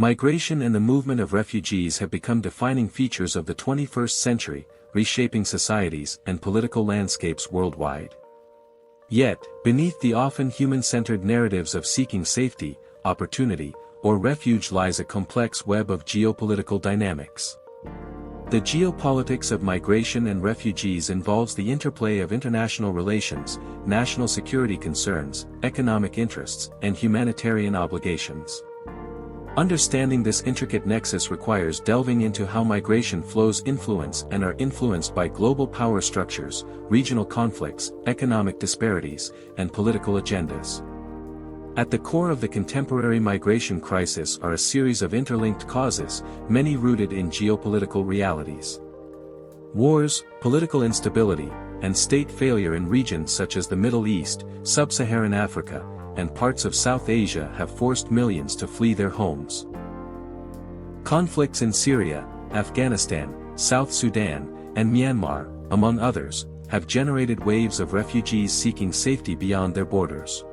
Migration and the movement of refugees have become defining features of the 21st century, reshaping societies and political landscapes worldwide. Yet, beneath the often human-centered narratives of seeking safety, opportunity, or refuge lies a complex web of geopolitical dynamics. The geopolitics of migration and refugees involves the interplay of international relations, national security concerns, economic interests, and humanitarian obligations. Understanding this intricate nexus requires delving into how migration flows influence and are influenced by global power structures, regional conflicts, economic disparities, and political agendas. At the core of the contemporary migration crisis are a series of interlinked causes, many rooted in geopolitical realities. Wars, political instability, and state failure in regions such as the Middle East, Sub-Saharan Africa, and parts of South Asia have forced millions to flee their homes. Conflicts in Syria, Afghanistan, South Sudan, and Myanmar, among others, have generated waves of refugees seeking safety beyond their borders.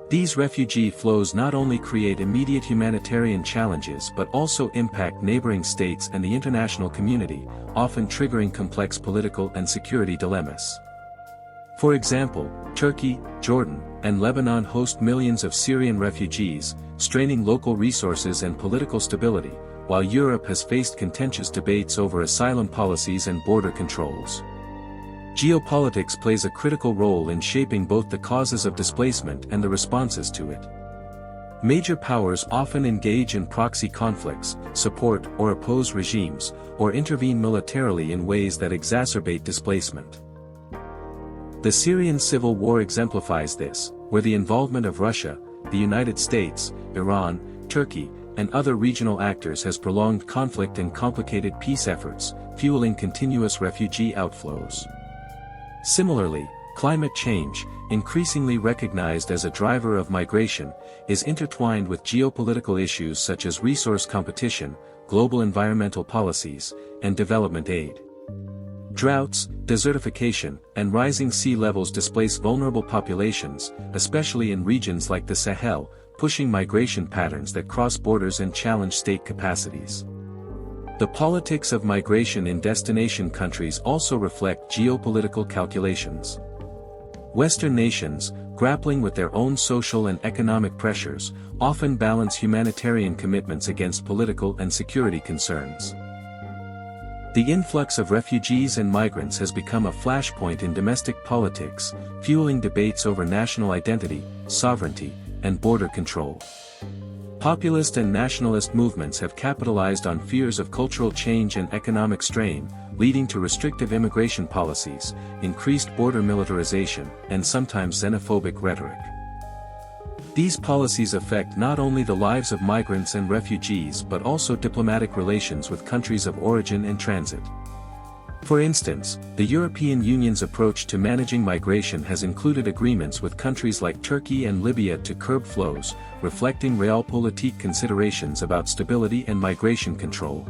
These refugee flows not only create immediate humanitarian challenges but also impact neighboring states and the international community, often triggering complex political and security dilemmas. For example, Turkey, Jordan, and Lebanon host millions of Syrian refugees, straining local resources and political stability, while Europe has faced contentious debates over asylum policies and border controls. Geopolitics plays a critical role in shaping both the causes of displacement and the responses to it. Major powers often engage in proxy conflicts, support or oppose regimes, or intervene militarily in ways that exacerbate displacement. The Syrian civil war exemplifies this, where the involvement of Russia, the United States, Iran, Turkey, and other regional actors has prolonged conflict and complicated peace efforts, fueling continuous refugee outflows. Similarly, climate change, increasingly recognized as a driver of migration, is intertwined with geopolitical issues such as resource competition, global environmental policies, and development aid. Droughts, desertification, and rising sea levels displace vulnerable populations, especially in regions like the Sahel, pushing migration patterns that cross borders and challenge state capacities. The politics of migration in destination countries also reflect geopolitical calculations. Western nations, grappling with their own social and economic pressures, often balance humanitarian commitments against political and security concerns. The influx of refugees and migrants has become a flashpoint in domestic politics, fueling debates over national identity, sovereignty, and border control. Populist and nationalist movements have capitalized on fears of cultural change and economic strain, leading to restrictive immigration policies, increased border militarization, and sometimes xenophobic rhetoric. These policies affect not only the lives of migrants and refugees but also diplomatic relations with countries of origin and transit. For instance, the European Union's approach to managing migration has included agreements with countries like Turkey and Libya to curb flows, reflecting realpolitik considerations about stability and migration control.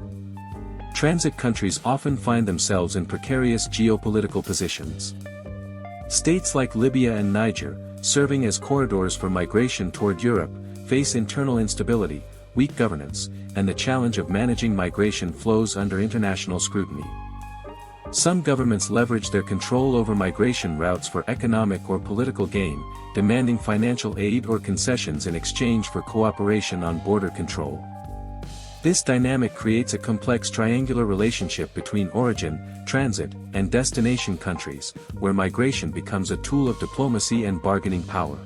Transit countries often find themselves in precarious geopolitical positions. States like Libya and Niger, serving as corridors for migration toward Europe, face internal instability, weak governance, and the challenge of managing migration flows under international scrutiny. Some governments leverage their control over migration routes for economic or political gain, demanding financial aid or concessions in exchange for cooperation on border control. This dynamic creates a complex triangular relationship between origin, transit, and destination countries, where migration becomes a tool of diplomacy and bargaining power.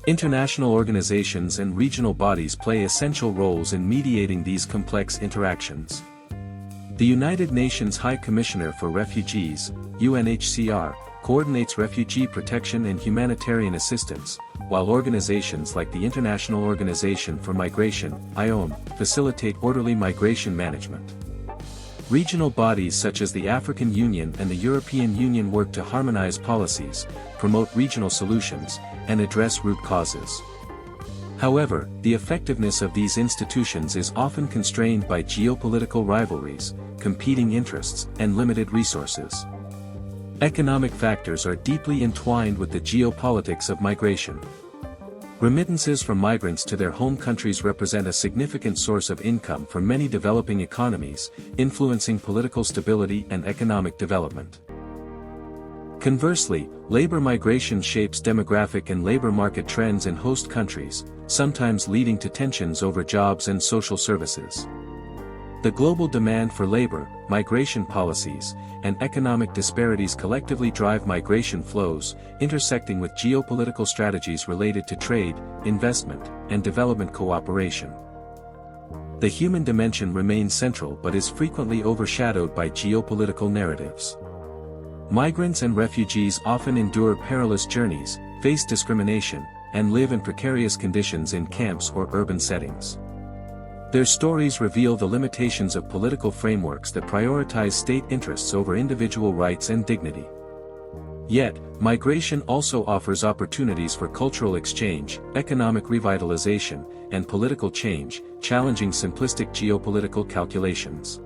International organizations and regional bodies play essential roles in mediating these complex interactions. The United Nations High Commissioner for Refugees, UNHCR, coordinates refugee protection and humanitarian assistance, while organizations like the International Organization for Migration, IOM, facilitate orderly migration management. Regional bodies such as the African Union and the European Union work to harmonize policies, promote regional solutions, and address root causes. However, the effectiveness of these institutions is often constrained by geopolitical rivalries, competing interests, and limited resources. Economic factors are deeply entwined with the geopolitics of migration. Remittances from migrants to their home countries represent a significant source of income for many developing economies, influencing political stability and economic development. Conversely, labor migration shapes demographic and labor market trends in host countries, sometimes leading to tensions over jobs and social services. The global demand for labor, migration policies, and economic disparities collectively drive migration flows, intersecting with geopolitical strategies related to trade, investment, and development cooperation. The human dimension remains central but is frequently overshadowed by geopolitical narratives. Migrants and refugees often endure perilous journeys, face discrimination, and live in precarious conditions in camps or urban settings. Their stories reveal the limitations of political frameworks that prioritize state interests over individual rights and dignity. Yet, migration also offers opportunities for cultural exchange, economic revitalization, and political change, challenging simplistic geopolitical calculations.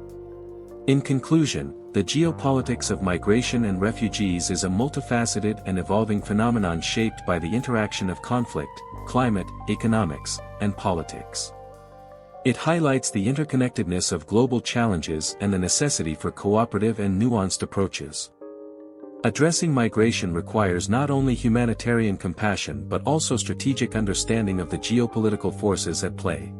In conclusion, the geopolitics of migration and refugees is a multifaceted and evolving phenomenon shaped by the interaction of conflict, climate, economics, and politics. It highlights the interconnectedness of global challenges and the necessity for cooperative and nuanced approaches. Addressing migration requires not only humanitarian compassion but also strategic understanding of the geopolitical forces at play.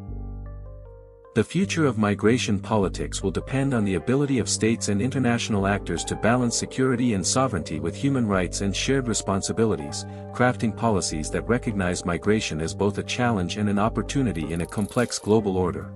The future of migration politics will depend on the ability of states and international actors to balance security and sovereignty with human rights and shared responsibilities, crafting policies that recognize migration as both a challenge and an opportunity in a complex global order.